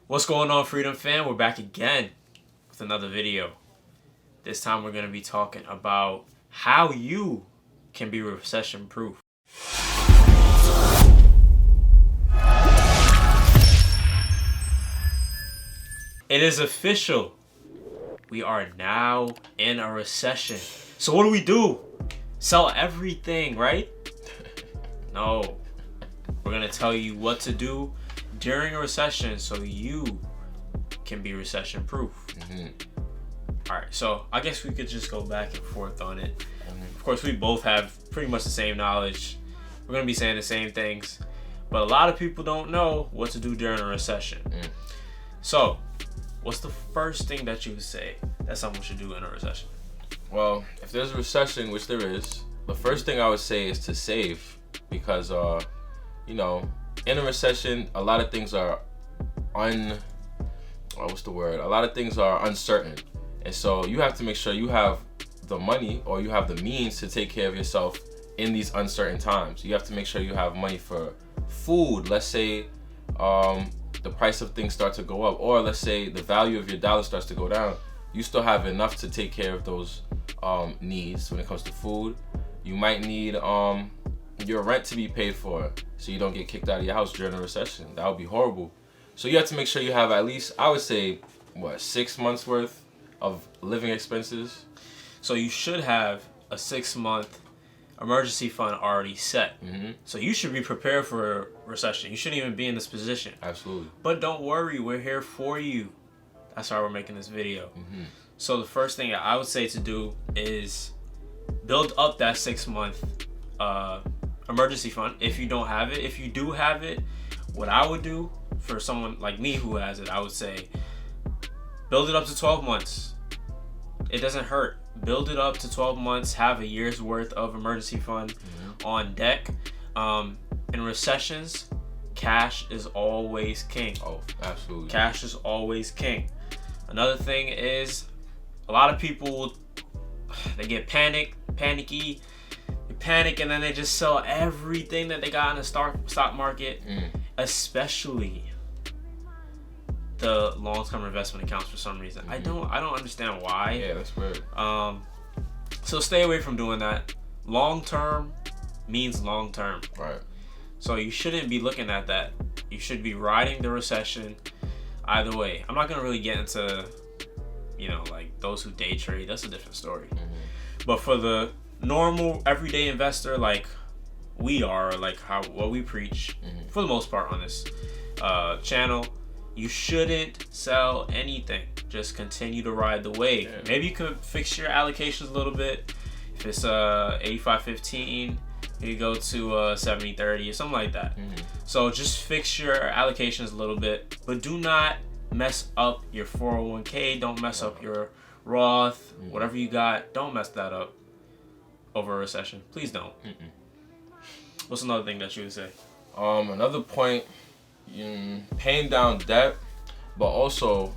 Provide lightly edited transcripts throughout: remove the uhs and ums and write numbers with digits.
What's going on, Freedom Fam? We're back again with another video. This time we're going to be talking about how you can be recession proof. It is official. We are now in a recession. So what do? Sell everything, right? No. We're going to tell you what to do during a recession so you can be recession proof. All right, so I guess we could just go back and forth on it. Of course, we both have pretty much the same knowledge. We're going to be saying the same things, but a lot of people don't know what to do during a recession. So what's the first thing that you would say that someone should do in a recession? Well, if there's a recession, which there is, the first thing I would say is to save, because in a recession, a lot of things are uncertain, and so you have to make sure you have the money or you have the means to take care of yourself in these uncertain times. You have to make sure you have money for food. Let's say the price of things start to go up, or let's say the value of your dollar starts to go down. You still have enough to take care of those needs. When it comes to food, you might need your rent to be paid for, so you don't get kicked out of your house during a recession. That would be horrible. So you have to make sure you have at least, I would say, 6 months worth of living expenses. So you should have a 6-month emergency fund already set. So you should be prepared for a recession. You shouldn't even be in this position. Absolutely. But don't worry, we're here for you. That's why we're making this video. So the first thing I would say to do is build up that 6-month emergency fund if you don't have it. If you do have it, what I would do for someone like me who has it, I would say build it up to 12 months. It doesn't hurt. Build it up to 12 months. Have a year's worth of emergency fund on deck. In recessions, cash is always king. Oh, absolutely. Cash is always king. Another thing is, a lot of people, they get panicky. They panic and then they just sell everything that they got in the stock market, especially the long-term investment accounts for some reason. I don't understand why. Yeah, that's weird. So stay away from doing that. Long-term means long-term. Right. So you shouldn't be looking at that. You should be riding the recession either way. I'm not going to really get into, like those who day trade. That's a different story. But for the normal everyday investor like we are, like what we preach for the most part on this channel, you shouldn't sell anything. Just continue to ride the wave. Maybe you could fix your allocations a little bit. If it's 85-15, you go to 70-30 or something like that. So just fix your allocations a little bit, but do not mess up your 401k. Don't mess up your Roth, whatever you got. Don't mess that up over a recession. Please don't. What's another thing that you would say? Another point, paying down debt, but also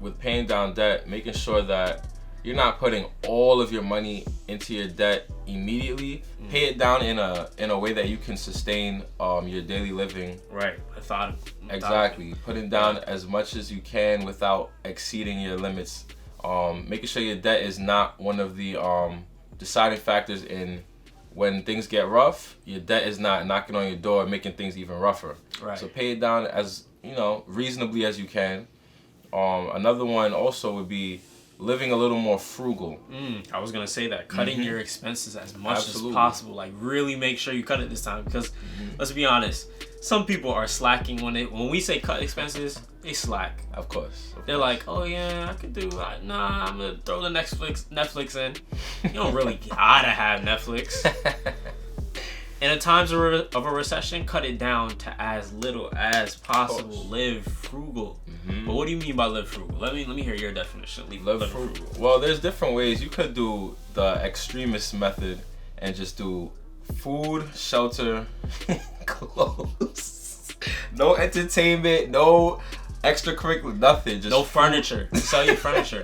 with paying down debt, making sure that you're not putting all of your money into your debt immediately. Pay it down in a way that you can sustain your daily living. Right. Exactly. Putting down as much as you can without exceeding your limits. Making sure your debt is not one of the deciding factors in when things get rough. Your debt is not knocking on your door, making things even rougher. Right. So pay it down as reasonably as you can. Another one also would be living a little more frugal. I was gonna say that. Cutting your expenses as much as possible. Like really make sure you cut it this time, because let's be honest, some people are slacking when we say cut expenses. They slack. Of course. They're like, oh yeah, I could do. Nah, I'm gonna throw the Netflix in. You don't really gotta have Netflix. In times of a recession, cut it down to as little as possible. Live frugal. But what do you mean by live frugal? Let me hear your definition. Live frugal. Well, there's different ways. You could do the extremist method and just do food, shelter, clothes, no entertainment, no extracurricular, nothing. Just no furniture. Sell your furniture.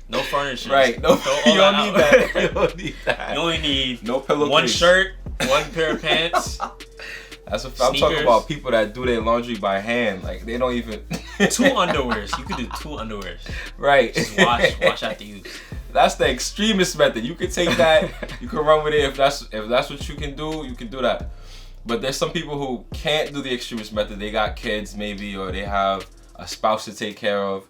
No furniture. Right. No, you don't need that. You don't need that. You only need no pillowcase. one shirt, one pair of pants, That's what I'm talking about. People that do their laundry by hand, like they don't even. 2 underwears. You could do 2 underwears. Right. Just wash after use. That's the extremist method. You can take that. You can run with it if that's what you can do. You can do that. But there's some people who can't do the extremist method. They got kids maybe, or they have a spouse to take care of.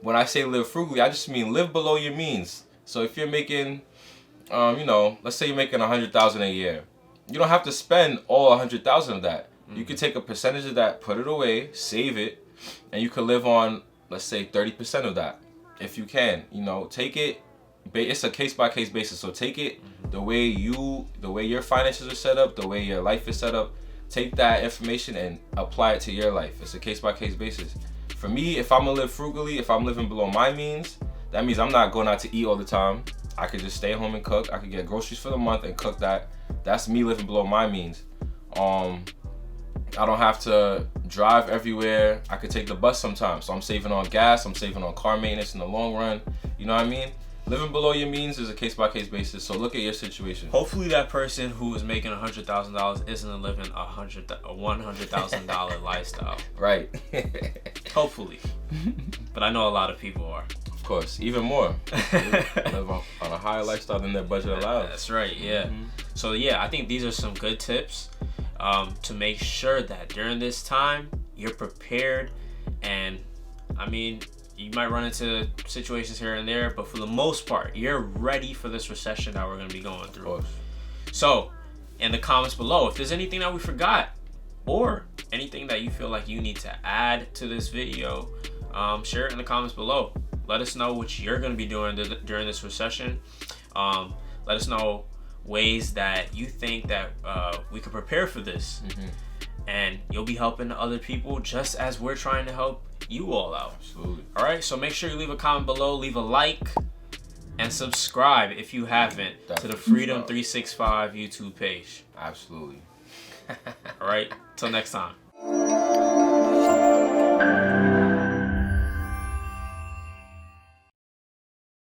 When I say live frugally, I just mean live below your means. So if you're making, let's say you're making $100,000 a year, you don't have to spend all $100,000 of that. You can take a percentage of that, put it away, save it, and you can live on, let's say, 30% of that, if you can. Take it. It's a case-by-case basis. So take it the way your finances are set up, the way your life is set up. Take that information and apply it to your life. It's a case-by-case basis. For me, if I'm gonna live frugally, if I'm living below my means, that means I'm not going out to eat all the time. I could just stay home and cook. I could get groceries for the month and cook that. That's me living below my means. I don't have to drive everywhere. I could take the bus sometimes. So I'm saving on gas. I'm saving on car maintenance in the long run. You know what I mean? Living below your means is a case-by-case basis. So look at your situation. Hopefully that person who is making $100,000 isn't living a $100,000 lifestyle. Right. Hopefully. But I know a lot of people are. Of course. Even more. Live on a higher lifestyle than their budget allows. That's right. Yeah. So yeah, I think these are some good tips to make sure that during this time you're prepared. And I mean, you might run into situations here and there, but for the most part, you're ready for this recession that we're going to be going through. So, in the comments below, if there's anything that we forgot or anything that you feel like you need to add to this video, share it in the comments below. Let us know what you're going to be doing during this recession. Let us know ways that you think that we could prepare for this. And you'll be helping other people just as we're trying to help you all out. Absolutely. All right, so make sure you leave a comment below, leave a like, and subscribe if you haven't to the Freedom 365 YouTube page. Absolutely. All right, till next time.